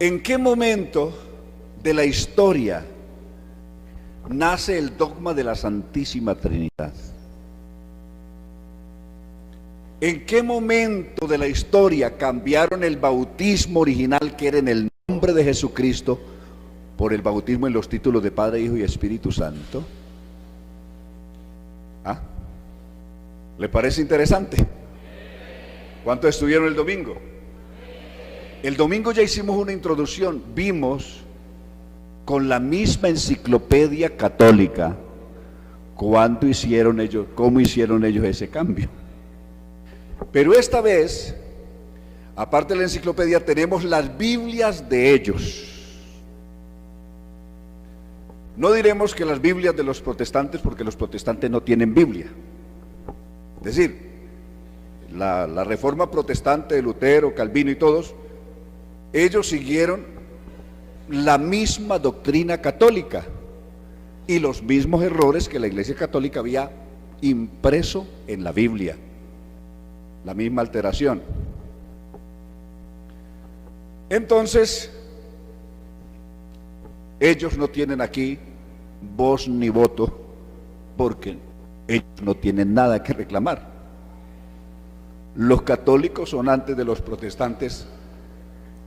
¿En qué momento de la historia nace el dogma de la Santísima Trinidad? ¿En qué momento de la historia cambiaron el bautismo original, que era en el nombre de Jesucristo, por el bautismo en los títulos de Padre, Hijo y Espíritu Santo? ¿Ah? ¿Le parece interesante? ¿Cuántos estuvieron el domingo? El domingo ya hicimos una introducción, vimos con la misma enciclopedia católica cuándo hicieron ellos, cómo hicieron ellos ese cambio. Pero esta vez, aparte de la enciclopedia, tenemos las Biblias de ellos. No diremos que las Biblias de los protestantes, porque los protestantes no tienen Biblia. Es decir, la reforma protestante de Lutero, Calvino y todos, ellos siguieron la misma doctrina católica y los mismos errores que la Iglesia Católica había impreso en la Biblia, la misma alteración. Entonces, ellos no tienen aquí voz ni voto, porque ellos no tienen nada que reclamar. Los católicos son antes de los protestantes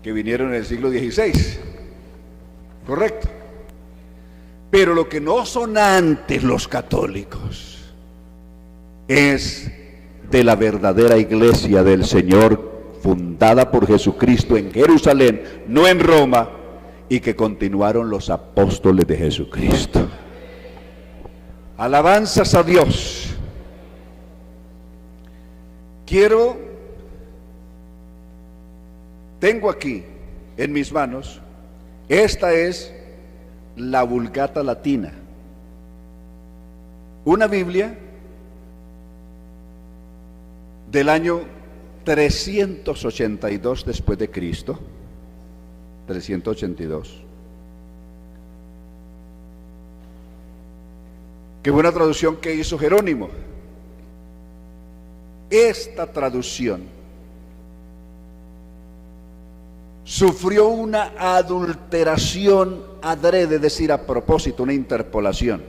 que vinieron en el siglo XVI, correcto. Pero lo que no son antes los católicos es de la verdadera iglesia del Señor, fundada por Jesucristo en Jerusalén, no en Roma, y que continuaron los apóstoles de Jesucristo. Alabanzas a Dios. Tengo aquí en mis manos, esta es la Vulgata Latina, una Biblia del año 382 después de Cristo, 382. Qué buena traducción que hizo Jerónimo. Esta traducción sufrió una adulteración adrede, es decir, a propósito, una interpolación.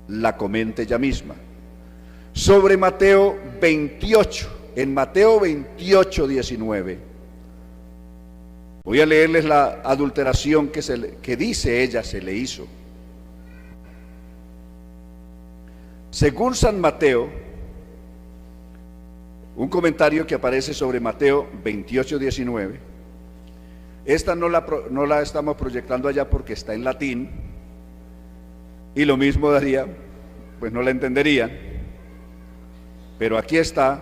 La comenta ella misma. Sobre Mateo 28, en Mateo 28, 19. Voy a leerles la adulteración que dice ella se le hizo. Según San Mateo, un comentario que aparece sobre Mateo 28, 19. Esta no la estamos proyectando allá porque está en latín, y lo mismo daría, pues no la entenderían, pero aquí está.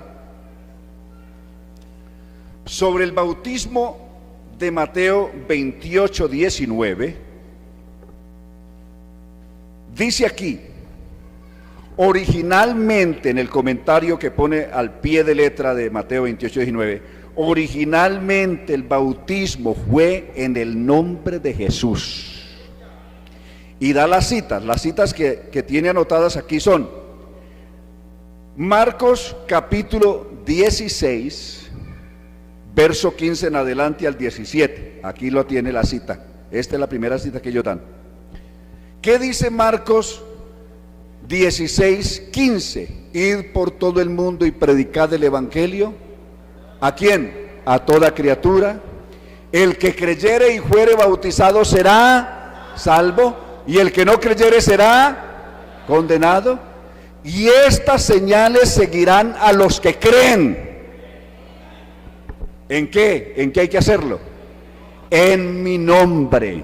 Sobre el bautismo de Mateo 28, 19, dice aquí, originalmente, en el comentario que pone al pie de letra de Mateo 28, 19, originalmente el bautismo fue en el nombre de Jesús. Y da las citas que tiene anotadas aquí son Marcos capítulo 16, verso 15 en adelante al 17. Aquí lo tiene la cita. Esta es la primera cita que ellos dan. ¿Qué dice Marcos 16, 15? Id por todo el mundo y predicad el evangelio. ¿A quién? A toda criatura. El que creyere y fuere bautizado será salvo, y el que no creyere será condenado. Y estas señales seguirán a los que creen. ¿En qué? ¿En qué hay que hacerlo? En mi nombre.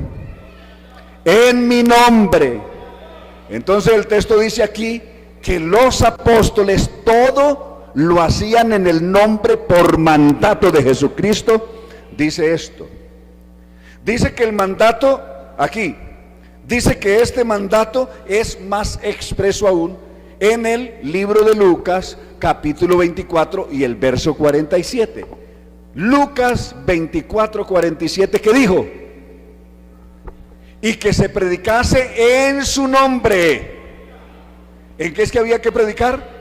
En mi nombre. Entonces el texto dice aquí que los apóstoles todo lo hacían en el nombre por mandato de Jesucristo. Dice esto. Dice que el mandato, aquí, dice que este mandato es más expreso aún en el libro de Lucas, capítulo 24 y el verso 47. Lucas 24, 47, ¿qué dijo? Y que se predicase en su nombre. ¿En qué es que había que predicar?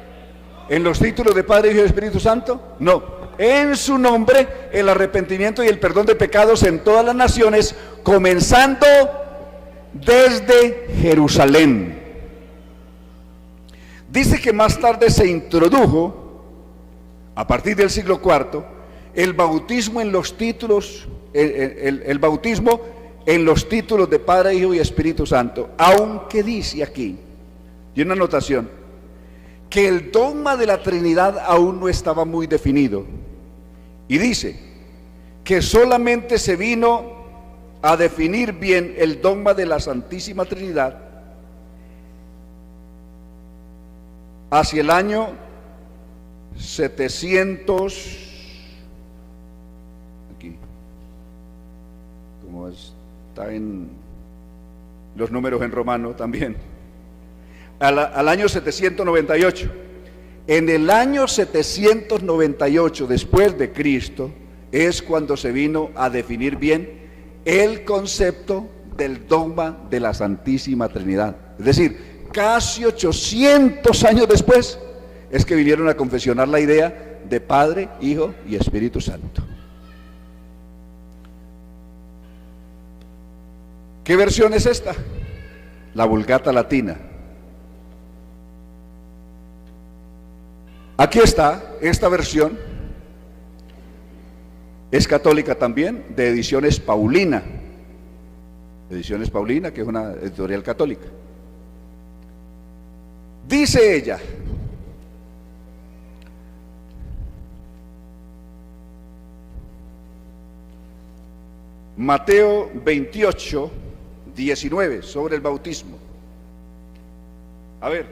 ¿En los títulos de Padre, Hijo y Espíritu Santo? No, en su nombre el arrepentimiento y el perdón de pecados en todas las naciones, comenzando desde Jerusalén. Dice que más tarde se introdujo, a partir del siglo IV, el bautismo en los títulos, el bautismo en los títulos de Padre, Hijo y Espíritu Santo, aunque dice aquí, y una anotación, que el dogma de la Trinidad aún no estaba muy definido, y dice que solamente se vino a definir bien el dogma de la Santísima Trinidad hacia el año 700, aquí, como está en los números en romano también, al año 798. En el año 798 después de Cristo es cuando se vino a definir bien el concepto del dogma de la Santísima Trinidad. Es decir, casi 800 años después es que vinieron a confesionar la idea de Padre, Hijo y Espíritu Santo. ¿Qué versión es esta? La Vulgata Latina. Aquí está, esta versión es católica también, de Ediciones Paulina. Ediciones Paulina, que es una editorial católica. Dice ella: Mateo 28, 19, sobre el bautismo. A ver,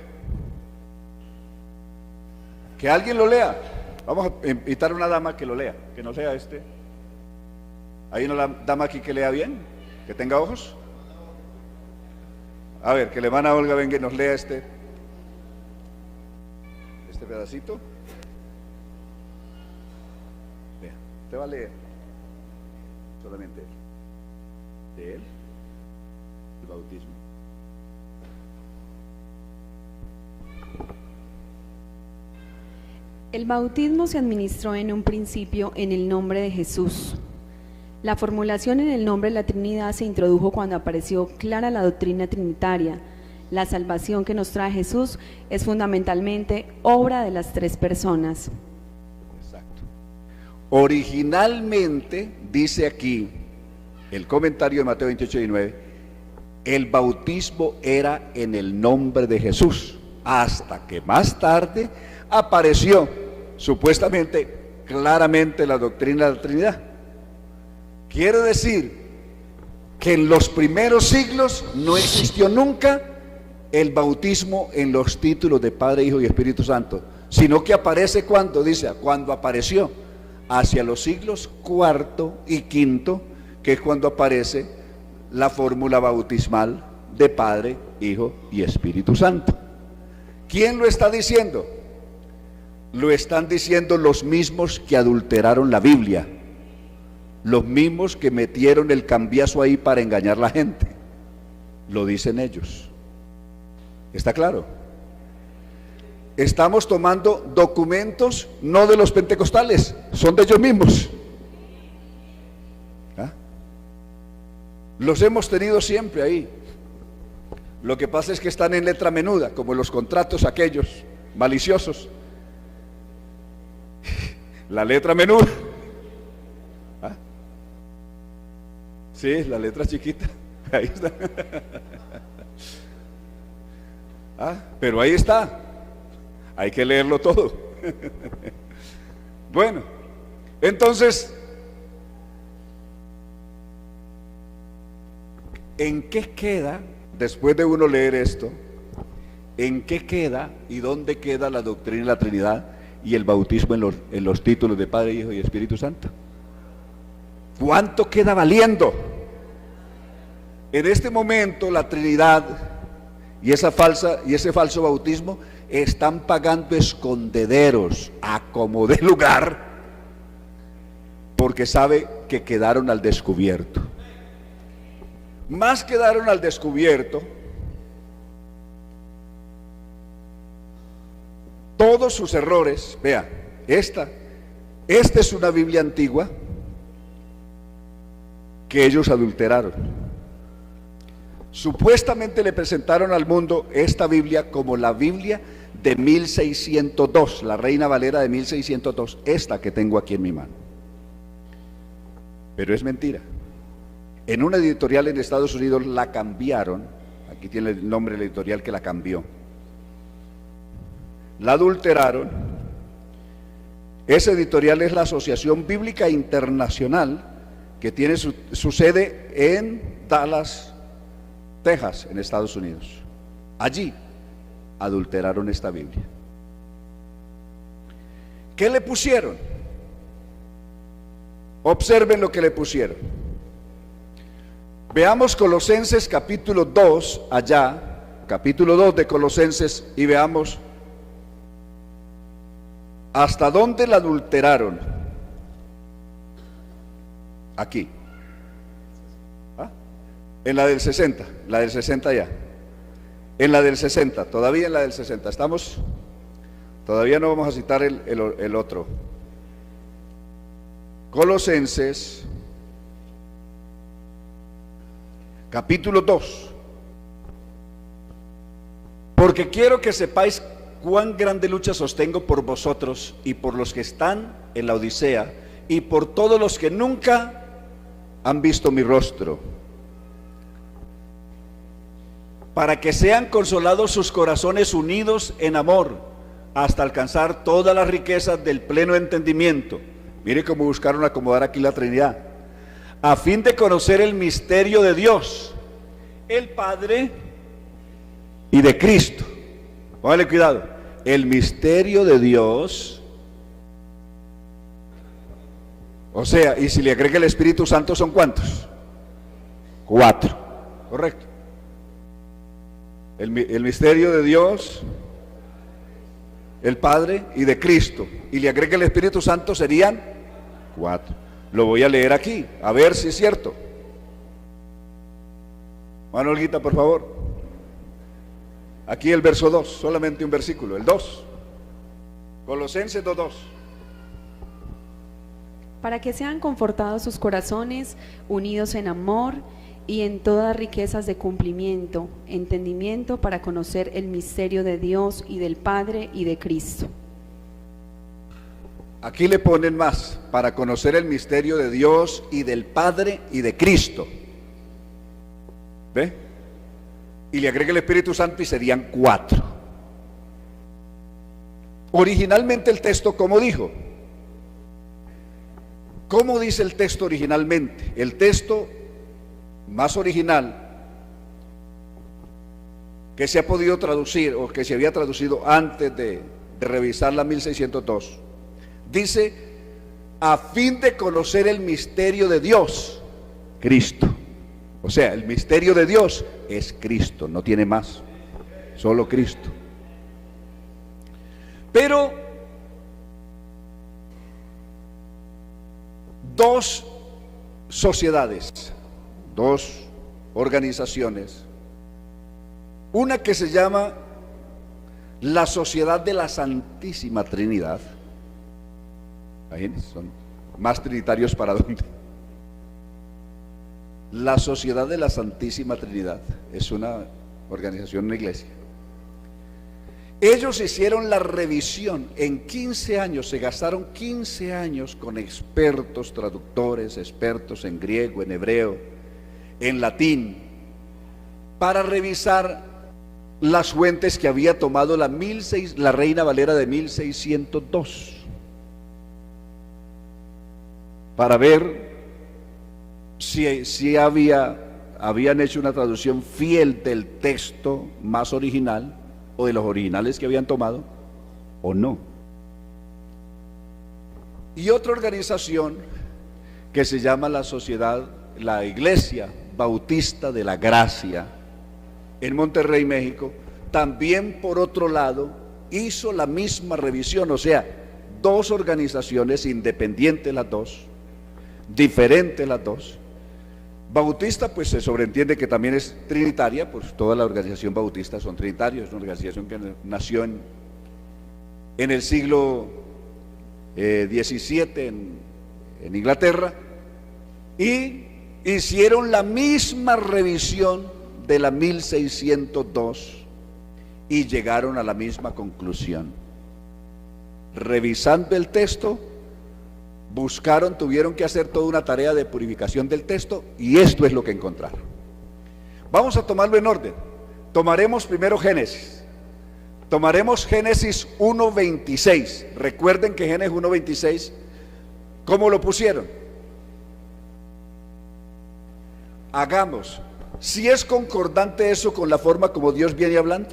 que alguien lo lea. Vamos a invitar a una dama que lo lea, que no lea este. ¿Hay una dama aquí que lea bien? ¿Que tenga ojos? A ver, que la hermana Olga venga y nos lea este pedacito. Vea, usted va a leer solamente de él, el bautismo. El bautismo se administró en un principio en el nombre de Jesús. La formulación en el nombre de la Trinidad se introdujo cuando apareció clara la doctrina trinitaria. La salvación que nos trae Jesús es fundamentalmente obra de las tres personas. Exacto. Originalmente, dice aquí el comentario de Mateo 28, 19, el bautismo era en el nombre de Jesús, hasta que más tarde apareció supuestamente claramente la doctrina de la Trinidad. Quiere decir que en los primeros siglos no existió nunca el bautismo en los títulos de Padre, Hijo y Espíritu Santo, sino que aparece cuando, dice, cuando apareció hacia los siglos IV y V, que es cuando aparece la fórmula bautismal de Padre, Hijo y Espíritu Santo. ¿Quién lo está diciendo? Lo están diciendo los mismos que adulteraron la Biblia, los mismos que metieron el cambiazo ahí para engañar a la gente. Lo dicen ellos. ¿Está claro? Estamos tomando documentos no de los pentecostales, son de ellos mismos. ¿Ah? Los hemos tenido siempre ahí. Lo que pasa es que están en letra menuda, como los contratos aquellos maliciosos. La letra menuda. ¿Ah? Sí, la letra chiquita. Ahí está. ¿Ah? Pero ahí está. Hay que leerlo todo. Bueno, entonces, ¿en qué queda, después de uno leer esto, en qué queda y dónde queda la doctrina de la Trinidad y el bautismo en los títulos de Padre, Hijo y Espíritu Santo? ¿Cuánto queda valiendo? En este momento la Trinidad y ese falso bautismo están pagando escondederos a como de lugar, porque sabe que quedaron al descubierto. Más quedaron al descubierto todos sus errores. Vea, esta Esta es una Biblia antigua que ellos adulteraron. Supuestamente le presentaron al mundo esta Biblia como la Biblia de 1602, la Reina Valera de 1602, esta que tengo aquí en mi mano. Pero es mentira. En una editorial en Estados Unidos la cambiaron, aquí tiene el nombre del editorial que la cambió. La adulteraron. Esa editorial es la Asociación Bíblica Internacional, que tiene su sede en Dallas, Texas, en Estados Unidos. Allí adulteraron esta Biblia. ¿Qué le pusieron? Observen lo que le pusieron. Veamos Colosenses capítulo 2, allá, capítulo 2 de Colosenses, y veamos hasta dónde la adulteraron. Aquí. ¿Ah? En la del 60, la del 60 ya. En la del 60, todavía en la del 60. Estamos, todavía no vamos a citar el otro. Colosenses, capítulo 2. Porque quiero que sepáis cuán grande lucha sostengo por vosotros y por los que están en la Odisea y por todos los que nunca han visto mi rostro, para que sean consolados sus corazones unidos en amor, hasta alcanzar todas las riquezas del pleno entendimiento. Mire cómo buscaron acomodar aquí la Trinidad, a fin de conocer el misterio de Dios, el Padre, y de Cristo. Póngale cuidado, el misterio de Dios. O sea, y si le agrega el Espíritu Santo, ¿son cuántos? 4, correcto. El misterio de Dios, el Padre y de Cristo, y le agrega el Espíritu Santo, serían 4. Lo voy a leer aquí, a ver si es cierto. Manuelita, por favor. Aquí el verso 2, solamente un versículo, el 2. Colosenses 2:2. Para que sean confortados sus corazones, unidos en amor y en todas riquezas de cumplimiento, entendimiento, para conocer el misterio de Dios y del Padre y de Cristo. Aquí le ponen más, para conocer el misterio de Dios y del Padre y de Cristo. ¿Ve? Y le agrega el Espíritu Santo y serían 4. Originalmente el texto, ¿cómo dijo? ¿Cómo dice el texto originalmente? El texto más original que se ha podido traducir, o que se había traducido antes de revisar la 1602, dice: a fin de conocer el misterio de Dios, Cristo. O sea, el misterio de Dios es Cristo, no tiene más, solo Cristo. Pero dos sociedades, dos organizaciones, una que se llama la Sociedad de la Santísima Trinidad. Imagínense, son más trinitarios para dónde. La Sociedad de la Santísima Trinidad es una organización, una iglesia. Ellos hicieron la revisión en 15 años, se gastaron 15 años con expertos, traductores, expertos en griego, en hebreo, en latín, para revisar las fuentes que había tomado la Reina Valera de 1602, para ver si habían hecho una traducción fiel del texto más original, o de los originales que habían tomado, o no. Y otra organización que se llama la Iglesia Bautista de la Gracia, en Monterrey, México, también por otro lado hizo la misma revisión. O sea, dos organizaciones independientes las dos, diferentes las dos. Bautista, pues se sobreentiende que también es trinitaria, pues toda la organización bautista son trinitarios, es una organización que nació en el siglo 17 en Inglaterra, y hicieron la misma revisión de la 1602 y llegaron a la misma conclusión. Revisando el texto, buscaron, tuvieron que hacer toda una tarea de purificación del texto, y esto es lo que encontraron. Vamos a tomarlo en orden. Tomaremos primero Génesis. Tomaremos Génesis 1:26. Recuerden que Génesis 1:26, ¿cómo lo pusieron? Hagamos. Si es concordante eso con la forma como Dios viene hablando.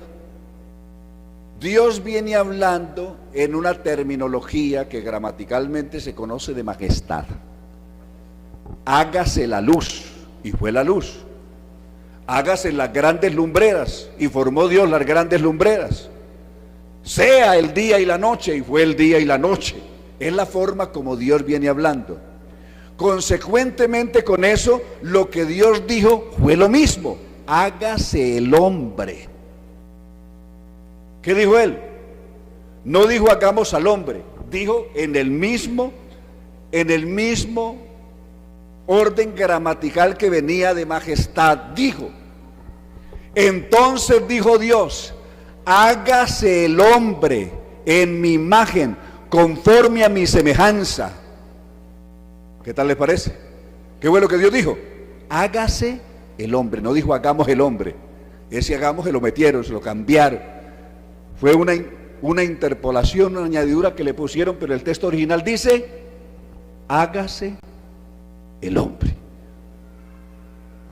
Dios viene hablando en una terminología que gramaticalmente se conoce de majestad. Hágase la luz, y fue la luz. Hágase las grandes lumbreras, y formó Dios las grandes lumbreras. Sea el día y la noche, y fue el día y la noche. Es la forma como Dios viene hablando. Consecuentemente con eso, lo que Dios dijo fue lo mismo: hágase el hombre. ¿Qué dijo él? No dijo hagamos al hombre, dijo en el mismo orden gramatical que venía de majestad, dijo. Entonces dijo Dios: hágase el hombre en mi imagen, conforme a mi semejanza. ¿Qué tal les parece? ¿Qué fue lo que Dios dijo? Hágase el hombre, no dijo hagamos el hombre. Ese hagamos se lo metieron, se lo cambiaron. Fue una interpolación, una añadidura que le pusieron, pero el texto original dice: hágase el hombre.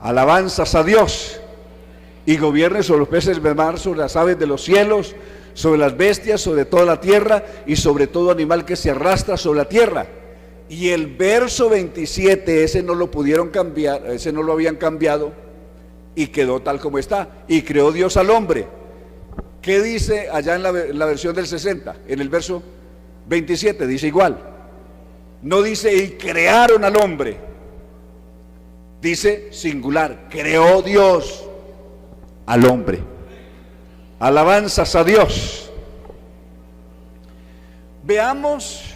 Alabanzas a Dios. Y gobierne sobre los peces del mar, sobre las aves de los cielos, sobre las bestias, sobre toda la tierra y sobre todo animal que se arrastra sobre la tierra. Y el verso 27, ese no lo pudieron cambiar, ese no lo habían cambiado, y quedó tal como está. Y creó Dios al hombre. ¿Qué dice allá en la versión del 60? En el verso 27 dice igual. No dice y crearon al hombre, dice singular, creó Dios al hombre. Alabanzas a Dios. Veamos,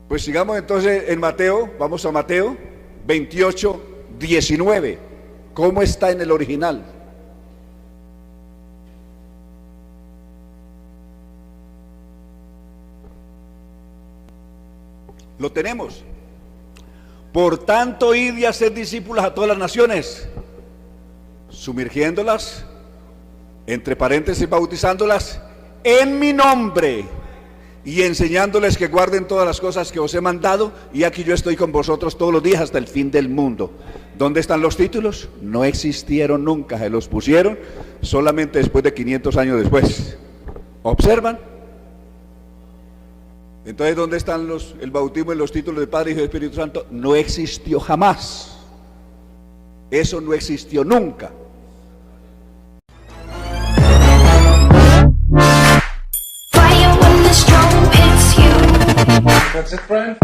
pues sigamos entonces en Mateo, vamos a Mateo 28:19. ¿Cómo está en el original? Lo tenemos. Por tanto, id y haced discípulos a todas las naciones, sumergiéndolas, entre paréntesis, bautizándolas en mi nombre y enseñándoles que guarden todas las cosas que os he mandado, y aquí yo estoy con vosotros todos los días hasta el fin del mundo. ¿Dónde están los títulos? No existieron nunca, se los pusieron solamente después de 500 años después. ¿Observan? Entonces, ¿dónde están el bautismo y los títulos de Padre, Hijo y Espíritu Santo? No existió jamás. Eso no existió nunca. Fire when the storm hits you. That's it, Brian?